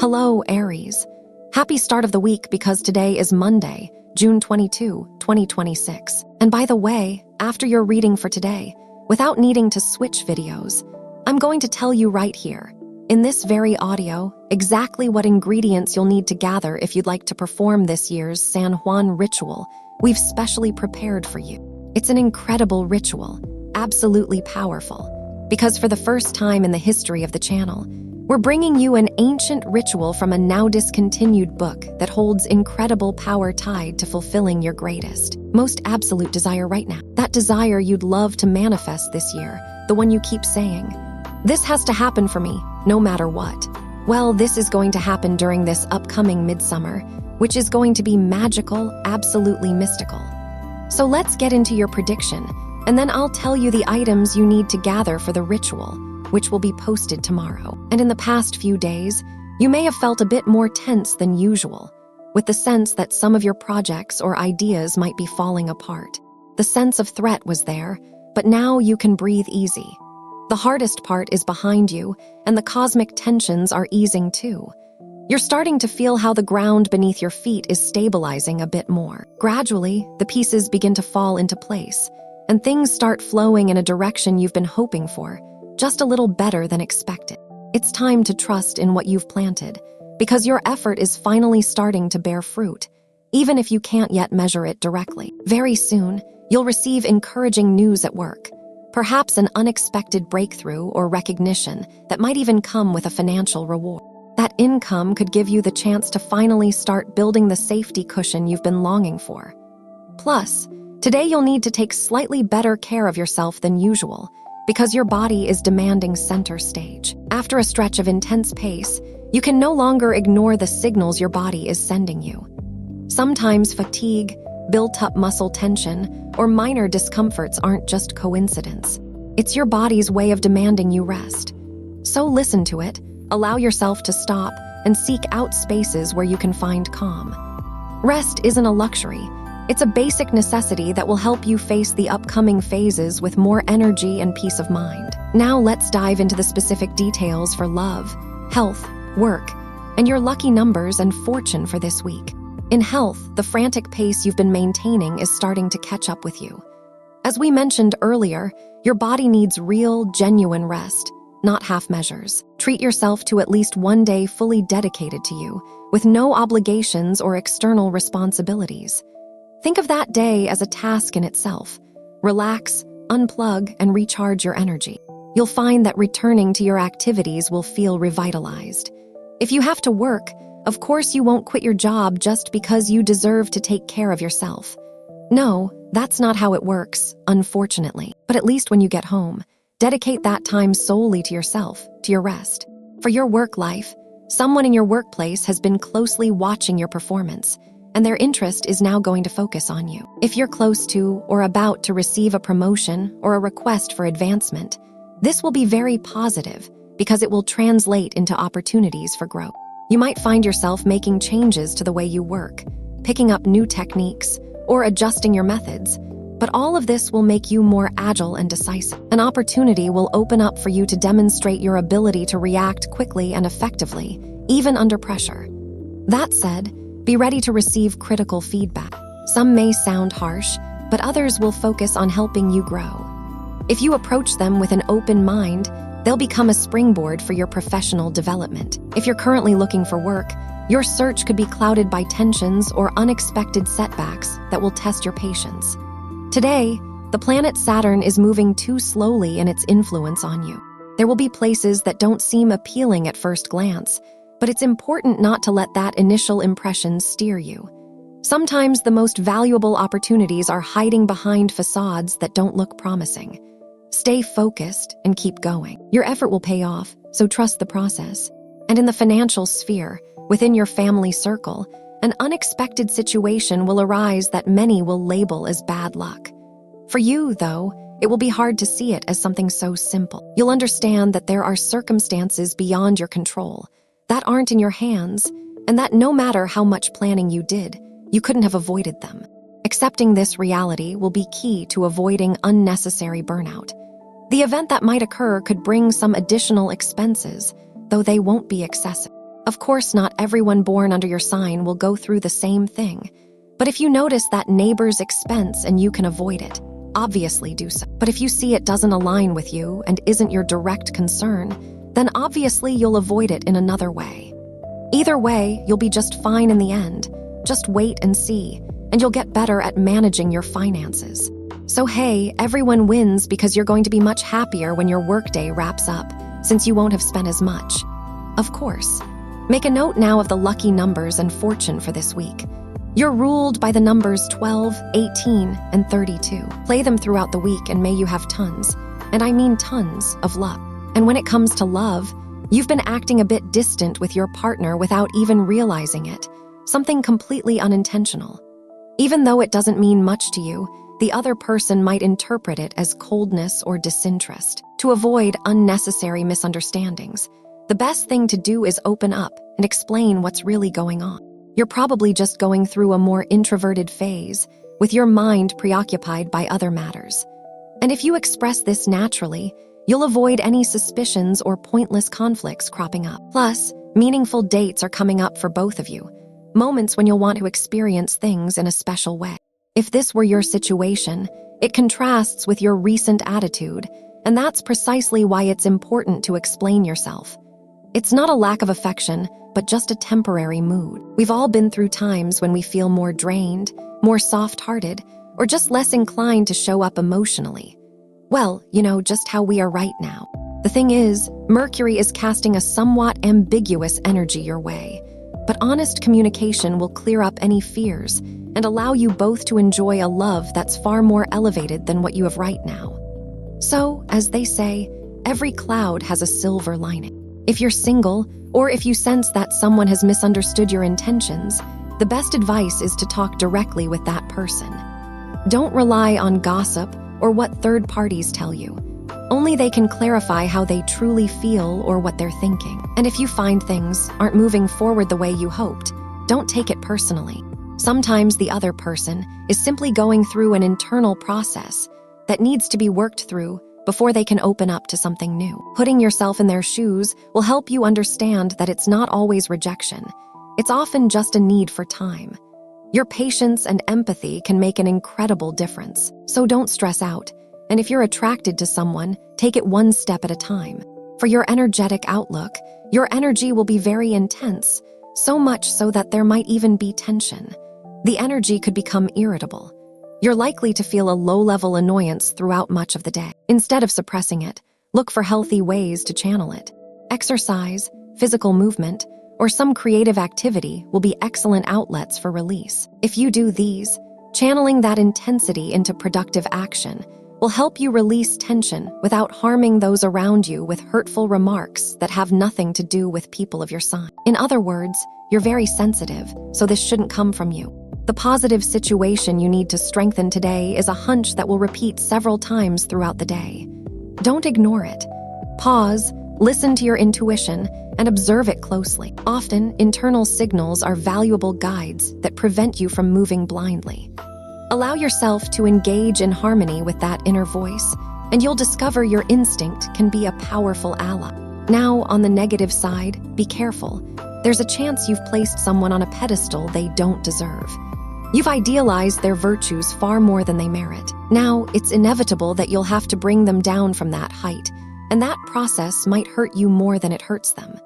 Hello, Aries. Happy start of the week because today is Monday, June 22, 2026. And by the way, after your reading for today, without needing to switch videos, I'm going to tell you right here, in this very audio, exactly what ingredients you'll need to gather if you'd like to perform this year's San Juan ritual we've specially prepared for you. It's an incredible ritual, absolutely powerful, because for the first time in the history of the channel, we're bringing you an ancient ritual from a now discontinued book that holds incredible power tied to fulfilling your greatest, most absolute desire right now. That desire you'd love to manifest this year, the one you keep saying, "This has to happen for me, no matter what." Well, this is going to happen during this upcoming midsummer, which is going to be magical, absolutely mystical. So let's get into your prediction, and then I'll tell you the items you need to gather for the ritual, which will be posted tomorrow. And in the past few days, you may have felt a bit more tense than usual, with the sense that some of your projects or ideas might be falling apart. The sense of threat was there, but now you can breathe easy. The hardest part is behind you, and the cosmic tensions are easing too. You're starting to feel how the ground beneath your feet is stabilizing a bit more. Gradually, the pieces begin to fall into place, and things start flowing in a direction you've been hoping for, just a little better than expected. It's time to trust in what you've planted, because your effort is finally starting to bear fruit, even if you can't yet measure it directly. Very soon, you'll receive encouraging news at work, perhaps an unexpected breakthrough or recognition that might even come with a financial reward. That income could give you the chance to finally start building the safety cushion you've been longing for. Plus, today you'll need to take slightly better care of yourself than usual, because your body is demanding center stage. After a stretch of intense pace, you can no longer ignore the signals your body is sending you. Sometimes fatigue, built-up muscle tension, or minor discomforts aren't just coincidence. It's your body's way of demanding you rest. So listen to it, allow yourself to stop, and seek out spaces where you can find calm. Rest isn't a luxury. It's a basic necessity that will help you face the upcoming phases with more energy and peace of mind. Now let's dive into the specific details for love, health, work, and your lucky numbers and fortune for this week. In health, the frantic pace you've been maintaining is starting to catch up with you. As we mentioned earlier, your body needs real, genuine rest, not half measures. Treat yourself to at least one day fully dedicated to you, with no obligations or external responsibilities. Think of that day as a task in itself. Relax, unplug, and recharge your energy. You'll find that returning to your activities will feel revitalized. If you have to work, of course you won't quit your job just because you deserve to take care of yourself. No, that's not how it works, unfortunately. But at least when you get home, dedicate that time solely to yourself, to your rest. For your work life, someone in your workplace has been closely watching your performance, and their interest is now going to focus on you. If you're close to or about to receive a promotion or a request for advancement, this will be very positive because it will translate into opportunities for growth. You might find yourself making changes to the way you work, picking up new techniques, or adjusting your methods, but all of this will make you more agile and decisive. An opportunity will open up for you to demonstrate your ability to react quickly and effectively, even under pressure. That said, be ready to receive critical feedback. Some may sound harsh, but others will focus on helping you grow. If you approach them with an open mind, they'll become a springboard for your professional development. If you're currently looking for work, your search could be clouded by tensions or unexpected setbacks that will test your patience. Today, the planet Saturn is moving too slowly in its influence on you. There will be places that don't seem appealing at first glance, but it's important not to let that initial impression steer you. Sometimes the most valuable opportunities are hiding behind facades that don't look promising. Stay focused and keep going. Your effort will pay off, so trust the process. And in the financial sphere, within your family circle, an unexpected situation will arise that many will label as bad luck. For you, though, it will be hard to see it as something so simple. You'll understand that there are circumstances beyond your control, that aren't in your hands, and that no matter how much planning you did, you couldn't have avoided them. Accepting this reality will be key to avoiding unnecessary burnout. The event that might occur could bring some additional expenses, though they won't be excessive. Of course, not everyone born under your sign will go through the same thing. But if you notice that neighbor's expense and you can avoid it, obviously do so. But if you see it doesn't align with you and isn't your direct concern, then obviously you'll avoid it in another way. Either way, you'll be just fine in the end. Just wait and see, and you'll get better at managing your finances. So hey, everyone wins because you're going to be much happier when your workday wraps up, since you won't have spent as much. Of course. Make a note now of the lucky numbers and fortune for this week. You're ruled by the numbers 12, 18, and 32. Play them throughout the week and may you have tons, and I mean tons, of luck. And when it comes to love, you've been acting a bit distant with your partner without even realizing it, something completely unintentional. Even though it doesn't mean much to you, the other person might interpret it as coldness or disinterest. To avoid unnecessary misunderstandings, the best thing to do is open up and explain what's really going on. You're probably just going through a more introverted phase, with your mind preoccupied by other matters. And if you express this naturally, you'll avoid any suspicions or pointless conflicts cropping up. Plus, meaningful dates are coming up for both of you, moments when you'll want to experience things in a special way. If this were your situation, it contrasts with your recent attitude, and that's precisely why it's important to explain yourself. It's not a lack of affection, but just a temporary mood. We've all been through times when we feel more drained, more soft-hearted, or just less inclined to show up emotionally. Well, just how we are right now. The thing is, Mercury is casting a somewhat ambiguous energy your way, but honest communication will clear up any fears and allow you both to enjoy a love that's far more elevated than what you have right now. So, as they say, every cloud has a silver lining. If you're single, or if you sense that someone has misunderstood your intentions, the best advice is to talk directly with that person. Don't rely on gossip or what third parties tell you. Only they can clarify how they truly feel or what they're thinking. And if you find things aren't moving forward the way you hoped, don't take it personally. Sometimes the other person is simply going through an internal process that needs to be worked through before they can open up to something new. Putting yourself in their shoes will help you understand that it's not always rejection. It's often just a need for time. Your patience and empathy can make an incredible difference. So don't stress out. And if you're attracted to someone, take it one step at a time. For your energetic outlook, your energy will be very intense, so much so that there might even be tension. The energy could become irritable. You're likely to feel a low-level annoyance throughout much of the day. Instead of suppressing it, look for healthy ways to channel it. Exercise, physical movement, or some creative activity will be excellent outlets for release. If you do these, channeling that intensity into productive action will help you release tension without harming those around you with hurtful remarks that have nothing to do with people of your sign. In other words, you're very sensitive, so this shouldn't come from you. The positive situation you need to strengthen today is a hunch that will repeat several times throughout the day. Don't ignore it. Pause, listen to your intuition, and observe it closely. Often, internal signals are valuable guides that prevent you from moving blindly. Allow yourself to engage in harmony with that inner voice, and you'll discover your instinct can be a powerful ally. Now, on the negative side, be careful. There's a chance you've placed someone on a pedestal they don't deserve. You've idealized their virtues far more than they merit. Now, it's inevitable that you'll have to bring them down from that height, and that process might hurt you more than it hurts them.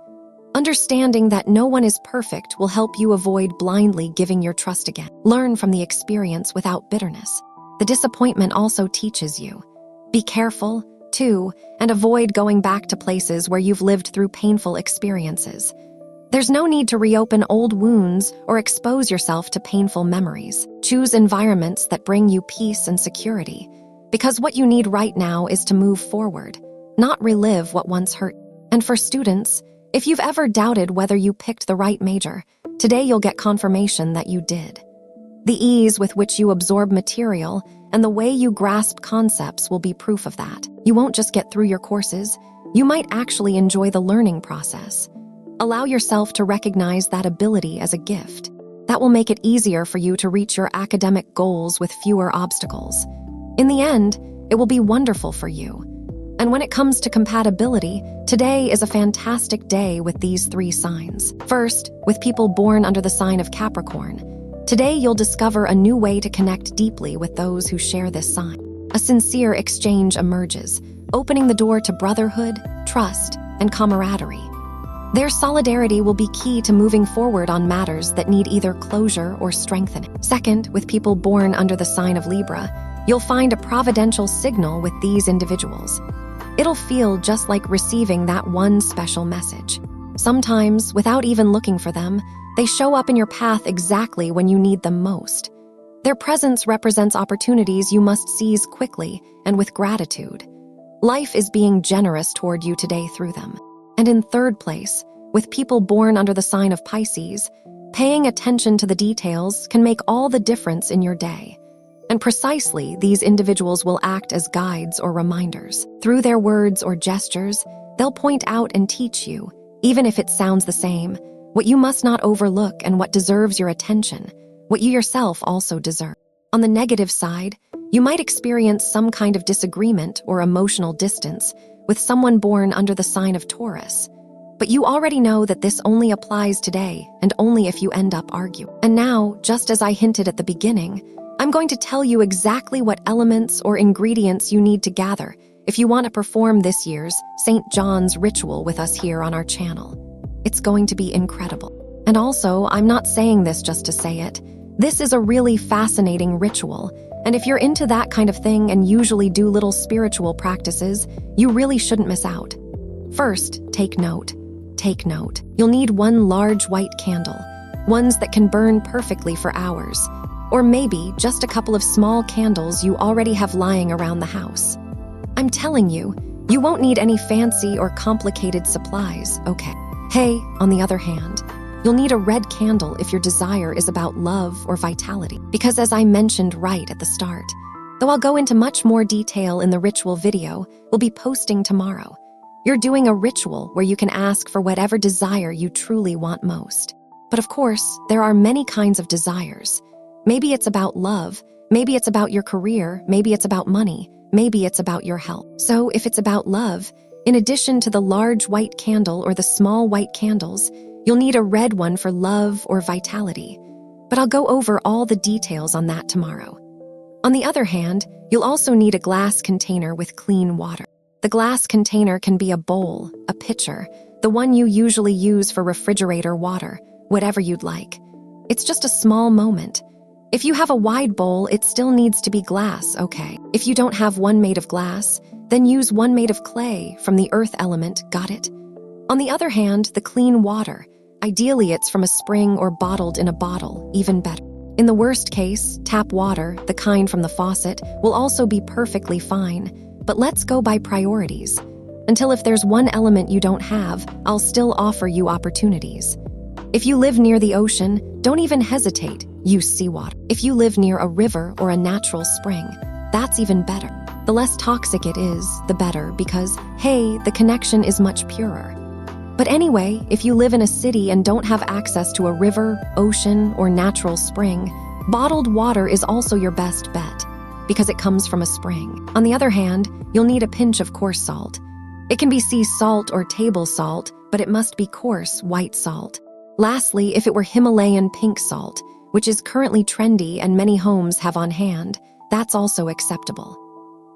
Understanding that no one is perfect will help you avoid blindly giving your trust again. Learn from the experience without bitterness. The disappointment also teaches you. Be careful, too, and avoid going back to places where you've lived through painful experiences. There's no need to reopen old wounds or expose yourself to painful memories. Choose environments that bring you peace and security, because what you need right now is to move forward, not relive what once hurt. And for students, if you've ever doubted whether you picked the right major, today you'll get confirmation that you did. The ease with which you absorb material and the way you grasp concepts will be proof of that. You won't just get through your courses, you might actually enjoy the learning process. Allow yourself to recognize that ability as a gift. That will make it easier for you to reach your academic goals with fewer obstacles. In the end, it will be wonderful for you. And when it comes to compatibility, today is a fantastic day with these 3 signs. First, with people born under the sign of Capricorn. Today you'll discover a new way to connect deeply with those who share this sign. A sincere exchange emerges, opening the door to brotherhood, trust, and camaraderie. Their solidarity will be key to moving forward on matters that need either closure or strengthening. Second, with people born under the sign of Libra, you'll find a providential signal with these individuals. It'll feel just like receiving that one special message. Sometimes, without even looking for them, they show up in your path exactly when you need them most. Their presence represents opportunities you must seize quickly and with gratitude. Life is being generous toward you today through them. And in third place, with people born under the sign of Pisces, paying attention to the details can make all the difference in your day. And precisely, these individuals will act as guides or reminders. Through their words or gestures, they'll point out and teach you, even if it sounds the same, what you must not overlook and what deserves your attention, what you yourself also deserve. On the negative side, you might experience some kind of disagreement or emotional distance with someone born under the sign of Taurus. But you already know that this only applies today and only if you end up arguing. And now, just as I hinted at the beginning, I'm going to tell you exactly what elements or ingredients you need to gather if you want to perform this year's St. John's ritual with us here on our channel. It's going to be incredible. And also, I'm not saying this just to say it. This is a really fascinating ritual, and if you're into that kind of thing and usually do little spiritual practices, you really shouldn't miss out. First, take note. Take note. You'll need one large white candle, ones that can burn perfectly for hours, or maybe just a couple of small candles you already have lying around the house. I'm telling you, you won't need any fancy or complicated supplies, okay? Hey, on the other hand, you'll need a red candle if your desire is about love or vitality. Because as I mentioned right at the start, though I'll go into much more detail in the ritual video we'll be posting tomorrow, you're doing a ritual where you can ask for whatever desire you truly want most. But of course, there are many kinds of desires. Maybe it's about love, maybe it's about your career, maybe it's about money, maybe it's about your health. So if it's about love, in addition to the large white candle or the small white candles, you'll need a red one for love or vitality. But I'll go over all the details on that tomorrow. On the other hand, you'll also need a glass container with clean water. The glass container can be a bowl, a pitcher, the one you usually use for refrigerator water, whatever you'd like. It's just a small moment. If you have a wide bowl, it still needs to be glass, okay? If you don't have one made of glass, then use one made of clay from the earth element, got it? On the other hand, the clean water. Ideally, it's from a spring or bottled in a bottle, even better. In the worst case, tap water, the kind from the faucet, will also be perfectly fine. But let's go by priorities. Until if there's one element you don't have, I'll still offer you opportunities. If you live near the ocean, don't even hesitate, use seawater. If you live near a river or a natural spring, that's even better. The less toxic it is, the better, because, hey, the connection is much purer. But anyway, if you live in a city and don't have access to a river, ocean, or natural spring, bottled water is also your best bet, because it comes from a spring. On the other hand, you'll need a pinch of coarse salt. It can be sea salt or table salt, but it must be coarse, white salt. Lastly, if it were Himalayan pink salt, which is currently trendy and many homes have on hand, that's also acceptable.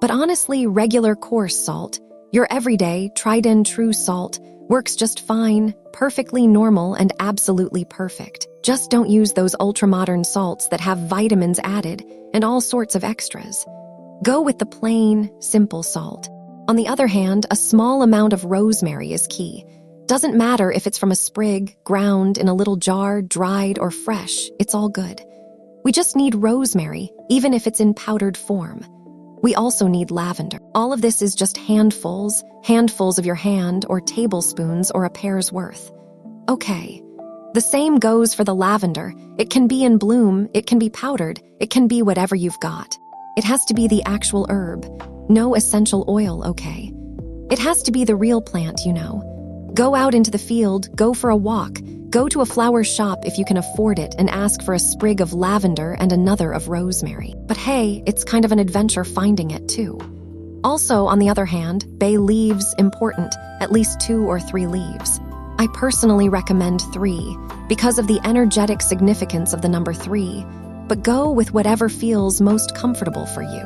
But honestly, regular coarse salt, your everyday, tried and true salt, works just fine, perfectly normal, and absolutely perfect. Just don't use those ultra-modern salts that have vitamins added and all sorts of extras. Go with the plain, simple salt. On the other hand, a small amount of rosemary is key. Doesn't matter if it's from a sprig, ground, in a little jar, dried, or fresh, it's all good. We just need rosemary, even if it's in powdered form. We also need lavender. All of this is just handfuls of your hand, or tablespoons, or a pair's worth. Okay. The same goes for the lavender. It can be in bloom, it can be powdered, it can be whatever you've got. It has to be the actual herb. No essential oil, okay? It has to be the real plant, you know. Go out into the field, go for a walk, go to a flower shop if you can afford it and ask for a sprig of lavender and another of rosemary. But hey, it's kind of an adventure finding it too. Also, on the other hand, bay leaves, important, at least 2 or 3 leaves. I personally recommend 3 because of the energetic significance of the number 3, but go with whatever feels most comfortable for you.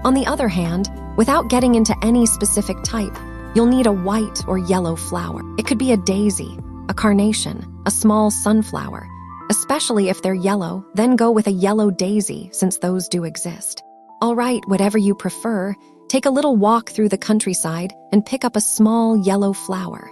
On the other hand, without getting into any specific type, you'll need a white or yellow flower. It could be a daisy, a carnation, a small sunflower. Especially if they're yellow, then go with a yellow daisy since those do exist. All right, whatever you prefer, take a little walk through the countryside and pick up a small yellow flower.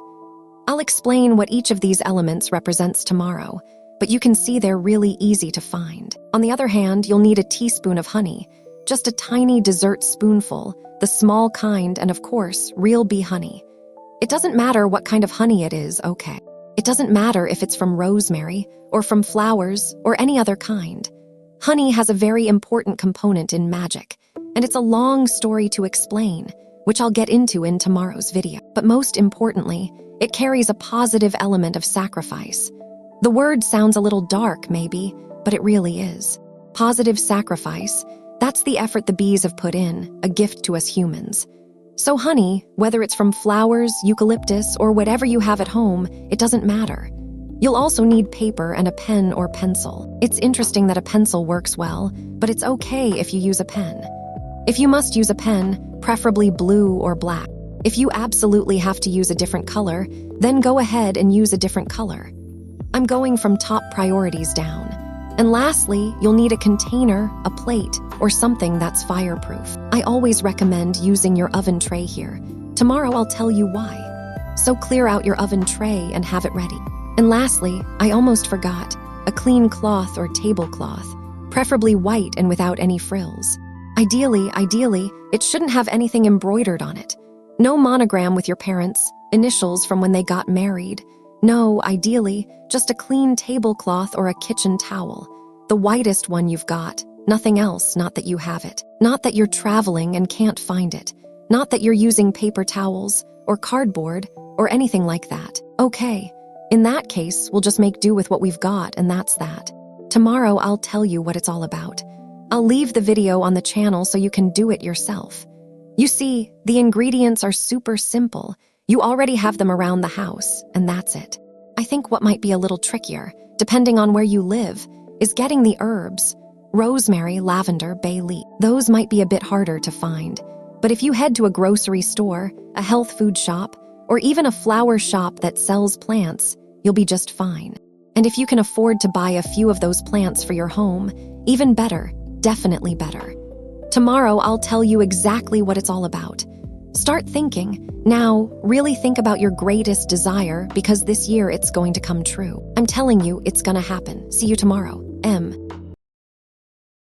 I'll explain what each of these elements represents tomorrow, but you can see they're really easy to find. On the other hand, you'll need a teaspoon of honey, just a tiny dessert spoonful, the small kind, and of course, real bee honey. It doesn't matter what kind of honey it is, okay? It doesn't matter if it's from rosemary, or from flowers, or any other kind. Honey has a very important component in magic, and it's a long story to explain, which I'll get into in tomorrow's video. But most importantly, it carries a positive element of sacrifice. The word sounds a little dark, maybe, but it really is. Positive sacrifice, that's the effort the bees have put in, a gift to us humans. So honey, whether it's from flowers, eucalyptus, or whatever you have at home, it doesn't matter. You'll also need paper and a pen or pencil. It's interesting that a pencil works well, but it's okay if you use a pen. If you must use a pen, preferably blue or black. If you absolutely have to use a different color, then go ahead and use a different color. I'm going from top priorities down. And lastly, you'll need a container, a plate, or something that's fireproof. I always recommend using your oven tray here. Tomorrow I'll tell you why. So clear out your oven tray and have it ready. And lastly, I almost forgot, a clean cloth or tablecloth, preferably white and without any frills. Ideally, it shouldn't have anything embroidered on it. No monogram with your parents' initials from when they got married. No, ideally, just a clean tablecloth or a kitchen towel. The whitest one you've got. Nothing else, not that you have it. Not that you're traveling and can't find it. Not that you're using paper towels or cardboard or anything like that. Okay, in that case, we'll just make do with what we've got, and that's that. Tomorrow, I'll tell you what it's all about. I'll leave the video on the channel so you can do it yourself. You see, the ingredients are super simple. You already have them around the house, and that's it. I think what might be a little trickier, depending on where you live, is getting the herbs. Rosemary, lavender, bay leaf. Those might be a bit harder to find. But if you head to a grocery store, a health food shop, or even a flower shop that sells plants, you'll be just fine. And if you can afford to buy a few of those plants for your home, even better, definitely better. Tomorrow, I'll tell you exactly what it's all about. Start thinking. Now, really think about your greatest desire because this year it's going to come true. I'm telling you, it's gonna happen. See you tomorrow. M.